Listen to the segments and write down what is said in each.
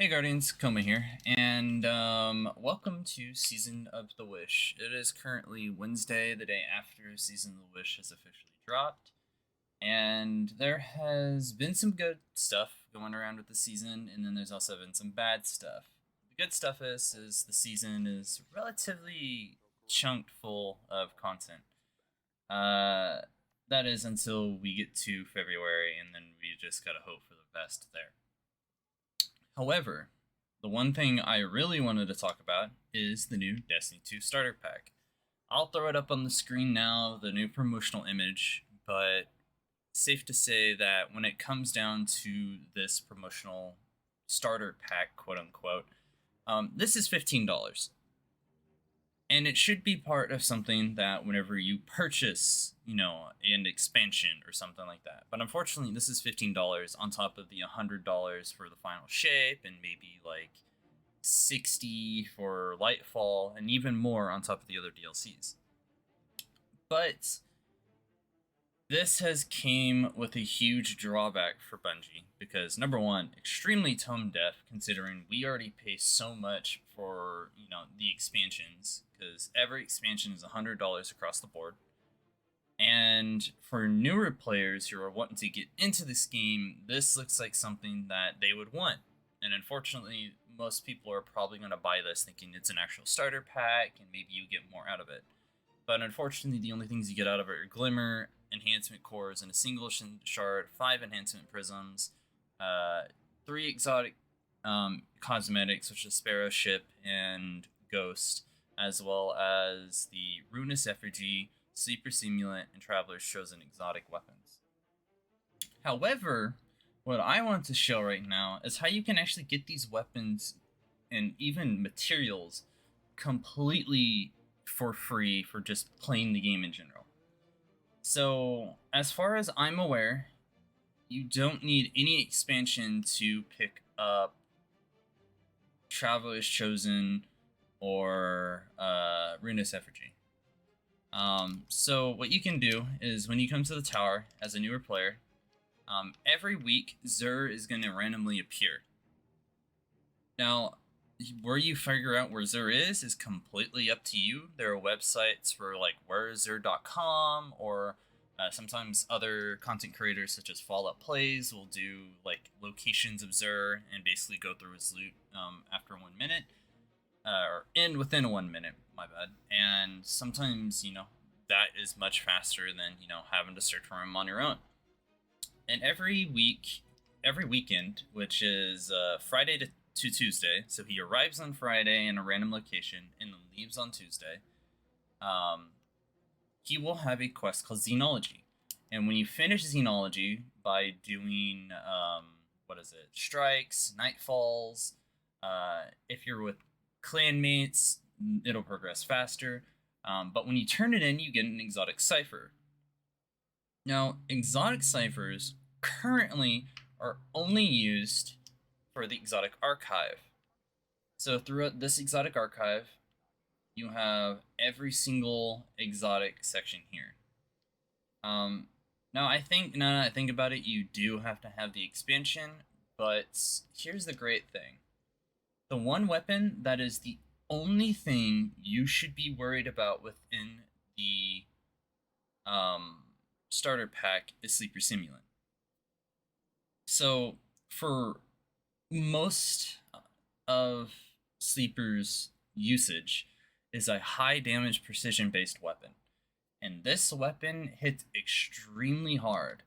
Hey Guardians, Koma here, and welcome to Season of the Wish. It is currently Wednesday, the day after Season of the Wish has officially dropped, and there has been some good stuff going around with the season, and then there's also been some bad stuff. The good stuff is the season is relatively chunked full of content. Uh, that is until we get to February, and then we just gotta hope for the best there. However, the one thing I really wanted to talk about is the new Destiny 2 starter pack. I'll throw it up on the screen now, the new promotional image, but safe to say that when it comes down to this promotional starter pack, quote unquote, this is $15. And it should be part of something that whenever you purchase, an expansion or something like that. But unfortunately, this is $15 on top of the $100 for the final shape and maybe like 60 for Lightfall and even more on top of the other DLCs. But this has came with a huge drawback for Bungie because number one, extremely tone deaf considering we already pay so much for the expansions because every expansion is $100 across the board. And for newer players who are wanting to get into this game, this looks like something that they would want. And unfortunately, most people are probably going to buy this thinking it's an actual starter pack and maybe you get more out of it. But unfortunately, the only things you get out of it are Glimmer, enhancement cores, and a single shard, 5 enhancement prisms, 3 exotic cosmetics, which is Sparrow Ship and Ghost, as well as the Ruinous Effigy, Sleeper Simulant, and Traveler's Chosen exotic weapons. However, what I want to show right now is how you can actually get these weapons and even materials completely for free for just playing the game in general. So, as far as I'm aware, you don't need any expansion to pick up Traveler's Chosen or Ruinous Effigy. So what you can do is when you come to the tower as a newer player, every week Xur is going to randomly appear. Now, where you figure out where Xur is completely up to you. There are websites for like whereisxur.com or sometimes other content creators such as Fallout Plays will do like locations of Xur and basically go through his loot after 1 minute. Or end within 1 minute, my bad. And sometimes, that is much faster than, having to search for him on your own. And every weekend, which is Friday to Tuesday, so he arrives on Friday in a random location and then leaves on Tuesday, he will have a quest called Xenology. And when you finish Xenology by doing, strikes, nightfalls, if you're with clanmates, it'll progress faster. But when you turn it in, you get an exotic cipher. Now, exotic ciphers currently are only used for the exotic archive. So throughout this exotic archive, you have every single exotic section here. Now I think about it, you do have to have the expansion, but here's the great thing. The one weapon that is the only thing you should be worried about within the starter pack is Sleeper Simulant. So for most of Sleeper's usage is a high damage precision based weapon. And this weapon hits extremely hard.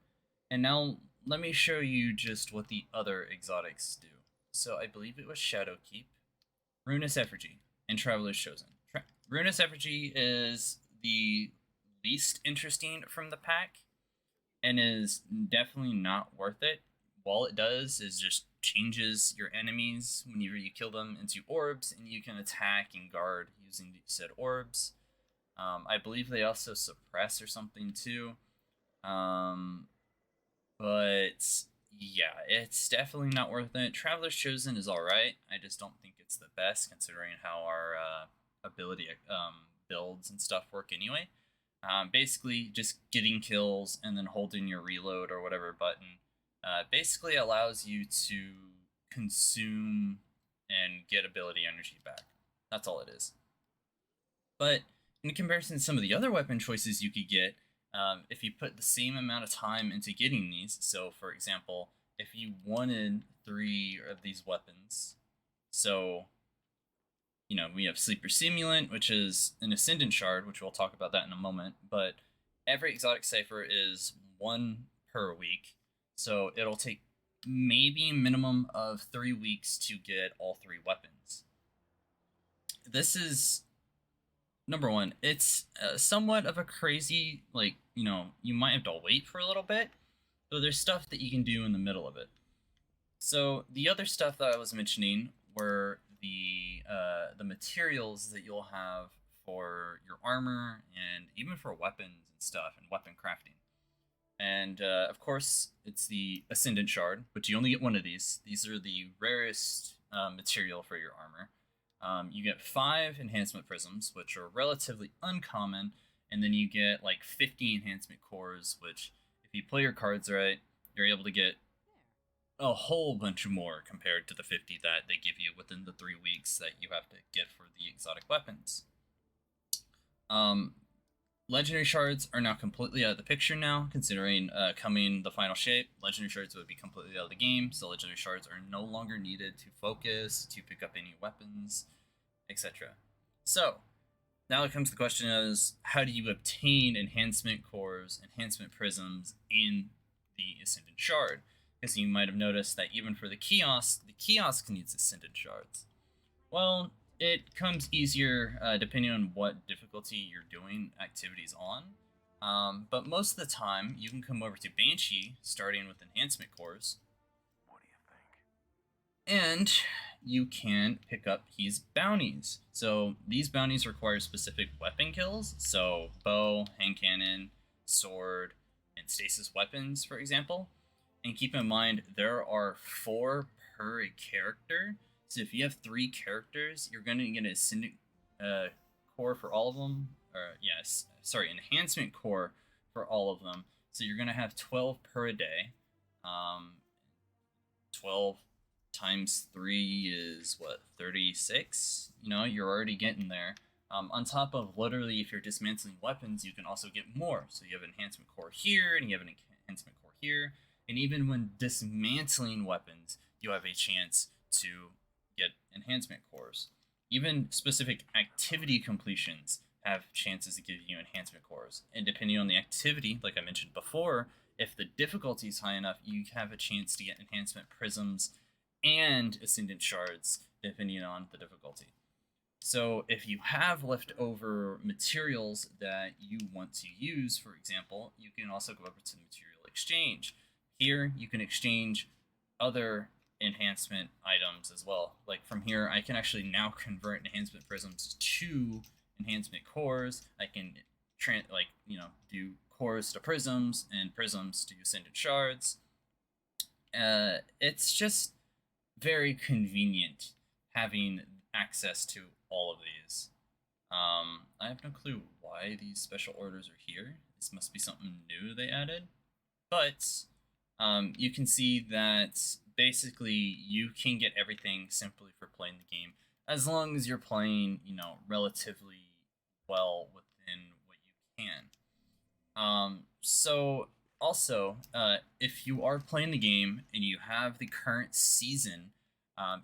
And now let me show you just what the other exotics do. So I believe it was Shadowkeep, Ruinous Effigy, and Traveler's Chosen. Ruinous Effigy is the least interesting from the pack and is definitely not worth it. All it does is just changes your enemies whenever you kill them into orbs, and you can attack and guard using said orbs. I believe they also suppress or something too. But yeah, it's definitely not worth it. Traveler's Chosen is alright. I just don't think it's the best considering how our ability builds and stuff work anyway. Basically, just getting kills and then holding your reload or whatever button basically allows you to consume and get ability energy back. That's all it is. But in comparison to some of the other weapon choices you could get, if you put the same amount of time into getting these, so for example, if you wanted 3 of these weapons, so we have Sleeper Simulant, which is an Ascendant Shard, which we'll talk about that in a moment, but every exotic cipher is 1 per week, so it'll take maybe a minimum of 3 weeks to get all 3 weapons. This is number one. It's somewhat of a crazy, you might have to wait for a little bit, but there's stuff that you can do in the middle of it. So the other stuff that I was mentioning were the materials that you'll have for your armor and even for weapons and stuff and weapon crafting. And of course, it's the Ascendant Shard, but you only get 1 of these. These are the rarest material for your armor. You get 5 enhancement prisms, which are relatively uncommon, and then you get like 50 enhancement cores, which if you play your cards right, you're able to get a whole bunch more compared to the 50 that they give you within the 3 weeks that you have to get for the exotic weapons. Legendary shards are now completely out of the picture now, considering coming the final shape. Legendary shards would be completely out of the game, so legendary shards are no longer needed to focus, to pick up any weapons, etc. So, now it comes to the question is, how do you obtain enhancement cores, enhancement prisms in the Ascendant Shard? Because you might have noticed that even for the kiosk needs Ascendant Shards. Well, it comes easier depending on what difficulty you're doing activities on. But most of the time, you can come over to Banshee, starting with enhancement cores. What do you think? And you can pick up his bounties. So these bounties require specific weapon kills. So bow, hand cannon, sword, and stasis weapons, for example. And keep in mind, there are 4 per character. So if you have 3 characters, you're going to get an Ascendant core for all of them. Enhancement core for all of them. So you're going to have 12 per a day. 12 times 3 is, 36? You're already getting there. On top of literally, if you're dismantling weapons, you can also get more. So you have an enhancement core here, and you have an enhancement core here. And even when dismantling weapons, you have a chance to get enhancement cores. Even specific activity completions have chances to give you enhancement cores. And depending on the activity, like I mentioned before, if the difficulty is high enough, you have a chance to get enhancement prisms and Ascendant Shards, depending on the difficulty. So if you have leftover materials that you want to use, for example, you can also go over to the material exchange. Here, you can exchange other enhancement items as well. Like from here, I can actually now convert enhancement prisms to enhancement cores. I can do cores to prisms and prisms to Ascendant Shards. It's just very convenient having access to all of these. I have no clue why these special orders are here. This must be something new they added. But you can see that basically you can get everything simply for playing the game, as long as you're playing, relatively well within what you can. So also, if you are playing the game and you have the current season,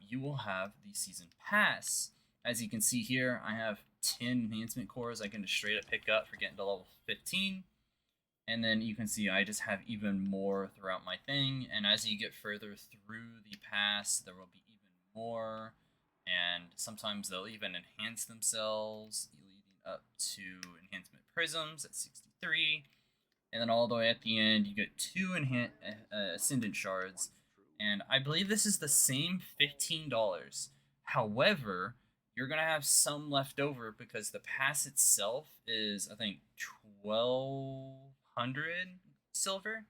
you will have the season pass. As you can see here, I have 10 enhancement cores I can just straight up pick up for getting to level 15. And then you can see I just have even more throughout my thing. And as you get further through the pass, there will be even more. And sometimes they'll even enhance themselves, leading up to enhancement prisms at 63. And then all the way at the end, you get 2 Ascendant Shards. And I believe this is the same $15. However, you're going to have some left over because the pass itself is, I think, 1,200 silver.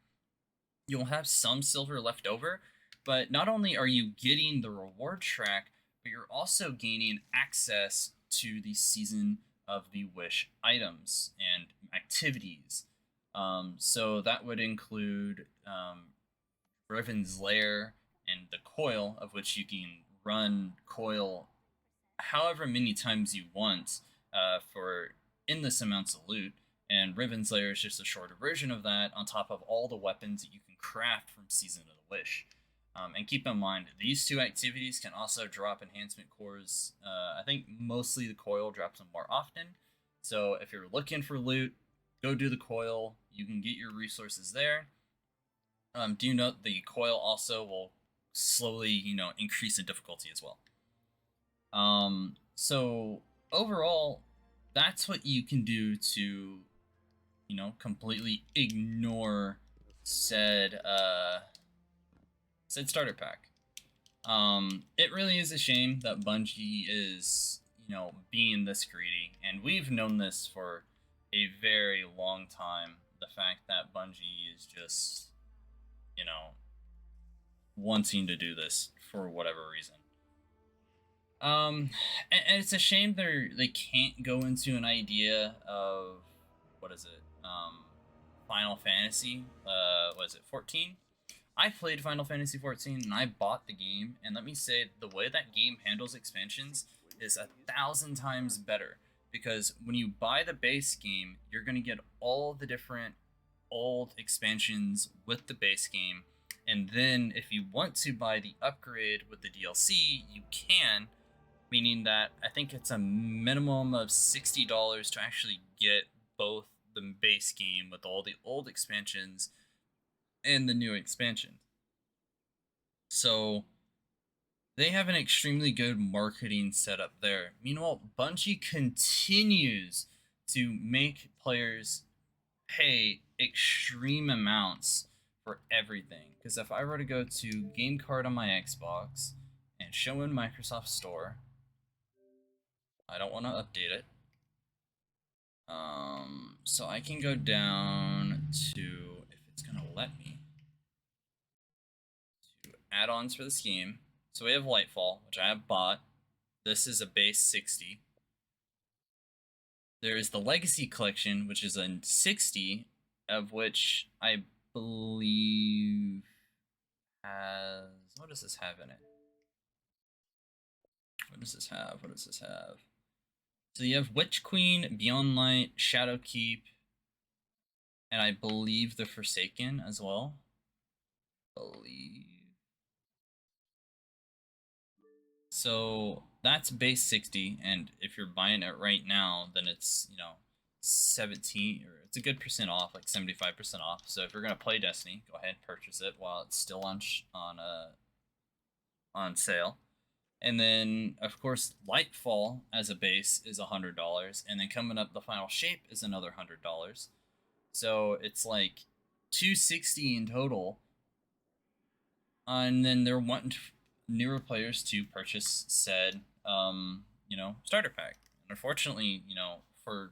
You'll have some silver left over, but not only are you getting the reward track, but you're also gaining access to the Season of the Wish items and activities. So that would include Riven's Lair and the Coil, of which you can run coil however many times you want for endless amounts of loot. And Riven Slayer is just a shorter version of that, on top of all the weapons that you can craft from Season of the Wish. And keep in mind, these two activities can also drop enhancement cores. I think mostly the coil drops them more often. So if you're looking for loot, go do the coil. You can get your resources there. Do note the coil also will slowly, increase in difficulty as well. So overall, that's what you can do to, completely ignore said said starter pack. It really is a shame that Bungie is, being this greedy, and we've known this for a very long time. The fact that Bungie is just, wanting to do this for whatever reason. And it's a shame they can't go into an idea of what is it? Final Fantasy. What is it? 14. I played Final Fantasy 14 and I bought the game, and let me say the way that game handles expansions is 1,000 times better, because when you buy the base game, you're gonna get all the different old expansions with the base game, and then if you want to buy the upgrade with the DLC, you can, meaning that I think it's a minimum of $60 to actually get both the base game with all the old expansions and the new expansion. So they have an extremely good marketing setup there. Meanwhile, Bungie continues to make players pay extreme amounts for everything. Because if I were to go to game card on my Xbox and show in Microsoft Store, I don't want to update it. So I can go down to, if it's gonna let me, to add-ons for this game. So we have Lightfall, which I have bought. This is a base 60. There is the Legacy Collection, which is a 60, of which I believe has, what does this have in it? What does this have? What does this have? So you have Witch Queen, Beyond Light, Shadowkeep, and I believe the Forsaken as well. So that's base 60, and if you're buying it right now, then it's, 17, or it's a good percent off, like 75% off. So if you're gonna play Destiny, go ahead and purchase it while it's still on sale. And then, of course, Lightfall as a base is $100, and then coming up, the Final Shape is another $100. So it's like $260 in total. And then they're wanting newer players to purchase said, starter pack. And unfortunately, for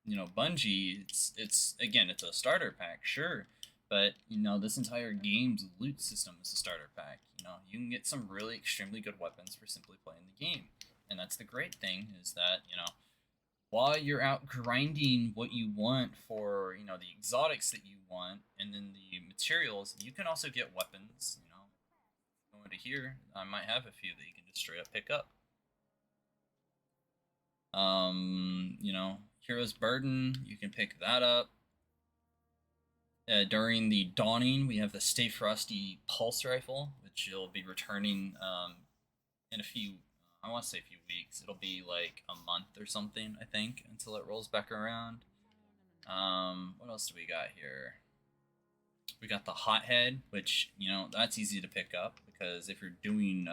Bungie, it's again, it's a starter pack, sure, but this entire game's loot system is a starter pack. You can get some really extremely good weapons for simply playing the game, and that's the great thing, is that while you're out grinding what you want for the exotics that you want, and then the materials, you can also get weapons. Go into here, I might have a few that you can just straight up pick up. Hero's Burden, you can pick that up. During the Dawning, we have the Stay Frosty Pulse Rifle, which you'll be returning in a few, I want to say a few weeks. It'll be like a month or something, I think, until it rolls back around. What else do we got here? We got the Hothead, which, that's easy to pick up, because if you're doing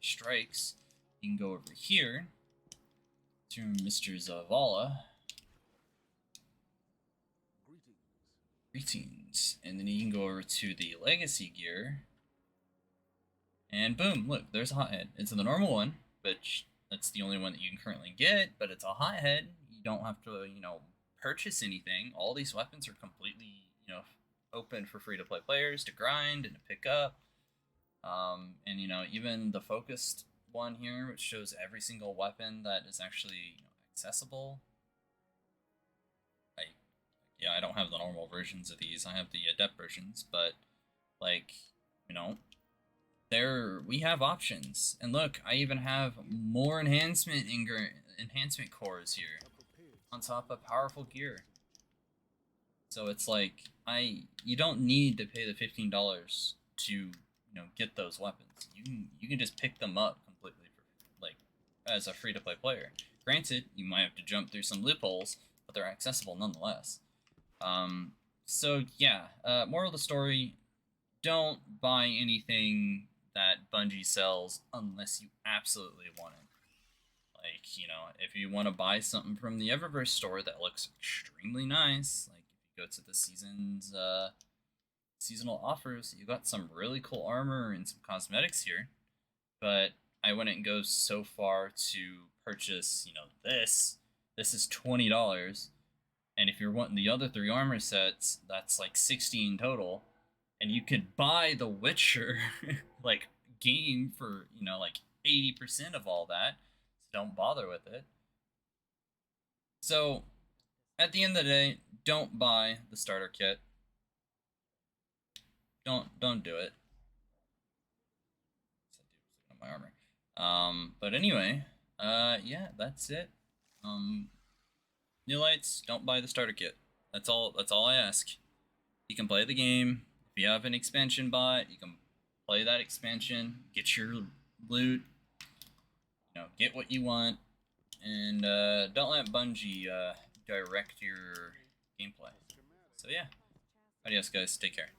strikes, you can go over here to Mr. Zavala. Greetings. And then you can go over to the Legacy gear. And boom, look, there's a Hothead. It's the normal one, which that's the only one that you can currently get, but it's a Hothead. You don't have to, purchase anything. All these weapons are completely, open for free-to-play players to grind and to pick up. And, even the focused one here, which shows every single weapon that is actually, accessible. I don't have the normal versions of these. I have the adept versions, but, we have options. And look, I even have more enhancement cores here on top of powerful gear. So it's like you don't need to pay the $15 to get those weapons. You can just pick them up completely for like as a free to play player. Granted, you might have to jump through some loopholes, but they're accessible nonetheless. So yeah, moral of the story: don't buy anything that Bungie sells unless you absolutely want it. Like, if you want to buy something from the Eververse store that looks extremely nice, like if you go to the seasonal offers, you got some really cool armor and some cosmetics here. But I wouldn't go so far to purchase, this. This is $20. And if you're wanting the other 3 armor sets, that's like 16 total. And you could buy the Witcher like game for, like 80% of all that. So don't bother with it. So at the end of the day, don't buy the starter kit. Don't do it. My armor. But anyway, yeah, that's it. New lights, don't buy the starter kit. That's all I ask. You can play the game. If you have an expansion bot, you can play that expansion, get your loot, get what you want, and don't let Bungie direct your gameplay. So yeah, adios guys, take care.